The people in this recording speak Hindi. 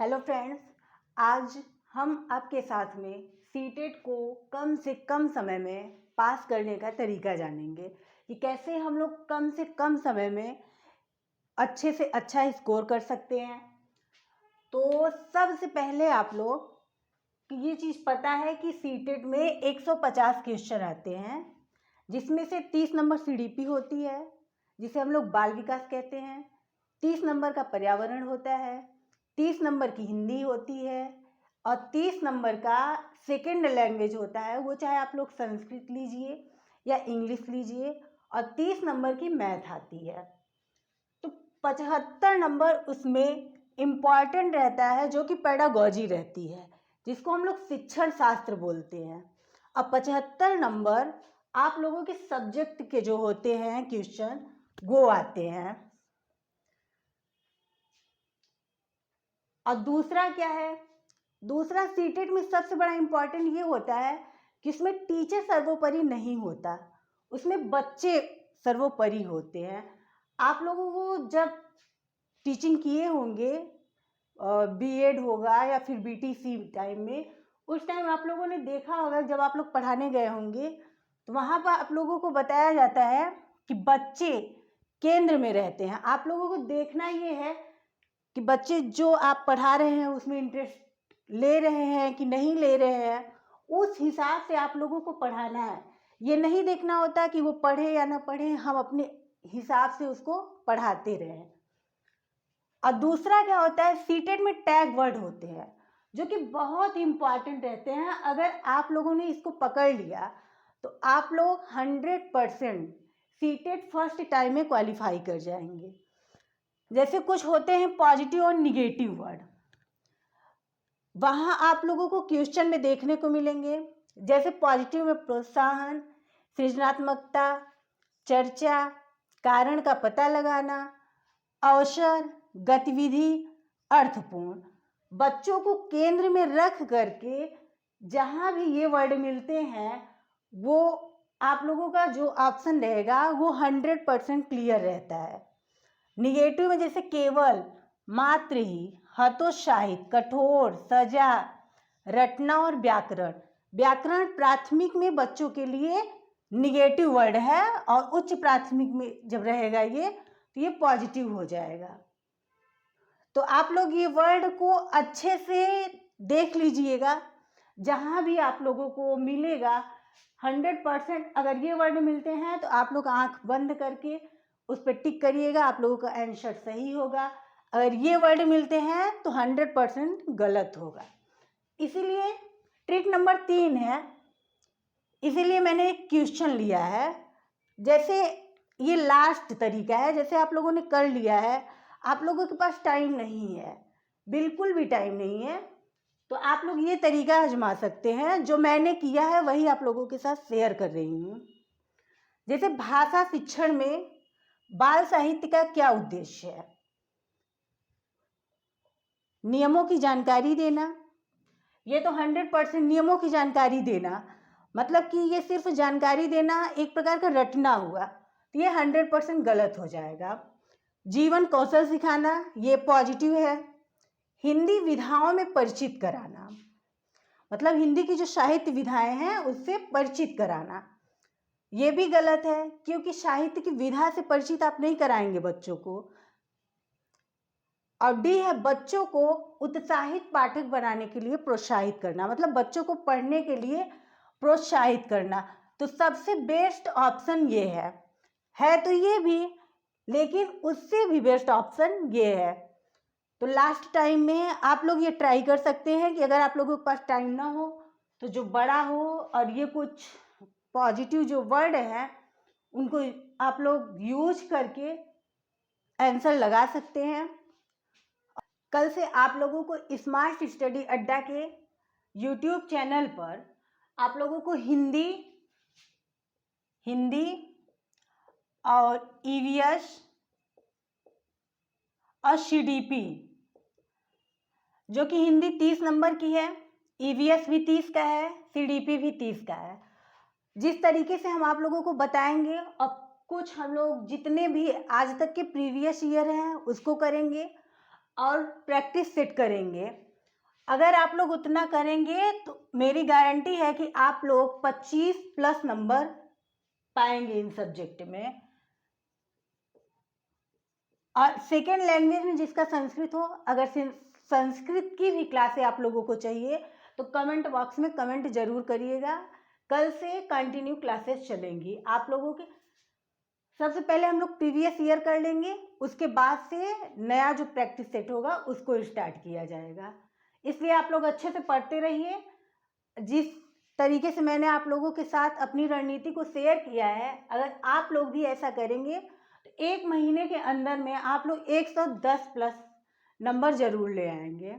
हेलो फ्रेंड्स, आज हम आपके साथ में सीटेट को कम से कम समय में पास करने का तरीका जानेंगे कि कैसे हम लोग कम से कम समय में अच्छे से अच्छा स्कोर कर सकते हैं। तो सबसे पहले आप लोग कि ये चीज़ पता है कि सीटेट में 150 क्वेश्चन आते हैं, जिसमें से 30 नंबर सीडीपी होती है, जिसे हम लोग बाल विकास कहते हैं। 30 नंबर का पर्यावरण होता है, 30 नंबर की हिंदी होती है और 30 नंबर का सेकेंड लैंग्वेज होता है, वो चाहे आप लोग संस्कृत लीजिए या इंग्लिश लीजिए, और 30 नंबर की मैथ आती है। तो 75 नंबर उसमें इम्पॉर्टेंट रहता है, जो कि पेडागॉजी रहती है, जिसको हम लोग शिक्षण शास्त्र बोलते हैं। अब 75 नंबर आप लोगों के सब्जेक्ट के जो होते हैं क्वेश्चन, वो आते हैं। और दूसरा क्या है, दूसरा सीटेट में सबसे बड़ा इम्पॉर्टेंट ये होता है कि उसमें टीचर सर्वोपरि नहीं होता, उसमें बच्चे सर्वोपरि होते हैं। आप लोगों को जब टीचिंग किए होंगे, बीएड होगा या फिर बीटीसी टाइम में, उस टाइम आप लोगों ने देखा होगा, जब आप लोग पढ़ाने गए होंगे तो वहाँ पर आप लोगों को बताया जाता है कि बच्चे केंद्र में रहते हैं। आप लोगों को देखना ये है कि बच्चे जो आप पढ़ा रहे हैं उसमें इंटरेस्ट ले रहे हैं कि नहीं ले रहे हैं, उस हिसाब से आप लोगों को पढ़ाना है। ये नहीं देखना होता कि वो पढ़े या ना पढ़े, हम अपने हिसाब से उसको पढ़ाते रहें। और दूसरा क्या होता है, सीटेट में टैग वर्ड होते हैं, जो कि बहुत इंपॉर्टेंट रहते हैं। अगर आप लोगों ने इसको पकड़ लिया तो आप लोग 100% सीटेट फर्स्ट टाइम में क्वालिफाई कर जाएंगे। जैसे कुछ होते हैं पॉजिटिव और निगेटिव वर्ड, वहाँ आप लोगों को क्वेश्चन में देखने को मिलेंगे। जैसे पॉजिटिव में प्रोत्साहन, सृजनात्मकता, चर्चा, कारण का पता लगाना, अवसर, गतिविधि, अर्थपूर्ण। बच्चों को केंद्र में रख करके जहाँ भी ये वर्ड मिलते हैं, वो आप लोगों का जो ऑप्शन रहेगा वो 100% क्लियर रहता है। निगेटिव में जैसे केवल, मात्र ही, हतोत्साहित, कठोर, सजा, रटना और व्याकरण। व्याकरण प्राथमिक में बच्चों के लिए निगेटिव वर्ड है, और उच्च प्राथमिक में जब रहेगा ये, तो ये पॉजिटिव हो जाएगा। तो आप लोग ये वर्ड को अच्छे से देख लीजिएगा, जहाँ भी आप लोगों को मिलेगा 100% अगर ये वर्ड मिलते हैं तो आप लोग आंख बंद करके उस पर टिक करिएगा, आप लोगों का आंसर सही होगा। अगर ये वर्ड मिलते हैं तो 100% गलत होगा। इसीलिए ट्रिक नंबर 3 है, इसीलिए मैंने एक क्वेश्चन लिया है। जैसे ये लास्ट तरीका है, जैसे आप लोगों ने कर लिया है, आप लोगों के पास टाइम नहीं है, बिल्कुल भी टाइम नहीं है, तो आप लोग ये तरीका आजमा सकते हैं। जो मैंने किया है वही आप लोगों के साथ शेयर कर रही हूँ। जैसे भाषा शिक्षण में बाल साहित्य का क्या उद्देश्य है? नियमों की जानकारी देना। ये तो 100% नियमों की जानकारी देना, मतलब कि ये सिर्फ जानकारी देना एक प्रकार का रटना हुआ, तो ये 100% गलत हो जाएगा। जीवन कौशल सिखाना, ये पॉजिटिव है। हिंदी विधाओं में परिचित कराना, मतलब हिंदी की जो साहित्य विधाएं हैं उससे परिचित कराना, ये भी गलत है, क्योंकि साहित्य की विधा से परिचित आप नहीं कराएंगे बच्चों को। और डी है बच्चों को उत्साहित पाठक बनाने के लिए प्रोत्साहित करना, मतलब बच्चों को पढ़ने के लिए प्रोत्साहित करना। तो सबसे बेस्ट ऑप्शन ये है तो ये भी, लेकिन उससे भी बेस्ट ऑप्शन ये है। तो लास्ट टाइम में आप लोग ये ट्राई कर सकते हैं कि अगर आप लोगों के पास टाइम ना हो तो जो बड़ा हो और ये कुछ पॉजिटिव जो वर्ड है उनको आप लोग यूज करके आंसर लगा सकते हैं। कल से आप लोगों को स्मार्ट स्टडी अड्डा के यूट्यूब चैनल पर आप लोगों को हिंदी और ईवीएस और सीडीपी, जो कि हिंदी 30 नंबर की है, ईवीएस भी 30 का है, सीडीपी भी 30 का है, जिस तरीके से हम आप लोगों को बताएंगे। और कुछ हम लोग जितने भी आज तक के प्रीवियस ईयर हैं उसको करेंगे, और प्रैक्टिस सेट करेंगे, अगर आप लोग उतना करेंगे तो मेरी गारंटी है कि आप लोग 25+ नंबर पाएंगे इन सब्जेक्ट में। और सेकेंड लैंग्वेज में जिसका संस्कृत हो, अगर संस्कृत की भी क्लासें आप लोगों को चाहिए तो कमेंट बॉक्स में कमेंट जरूर करिएगा। कल से कंटिन्यू क्लासेस चलेंगी आप लोगों के। सबसे पहले हम लोग प्रीवियस ईयर कर लेंगे, उसके बाद से नया जो प्रैक्टिस सेट होगा उसको स्टार्ट किया जाएगा। इसलिए आप लोग अच्छे से पढ़ते रहिए। जिस तरीके से मैंने आप लोगों के साथ अपनी रणनीति को शेयर किया है, अगर आप लोग भी ऐसा करेंगे तो 1 महीने के अंदर में आप लोग 110+ नंबर जरूर ले आएंगे।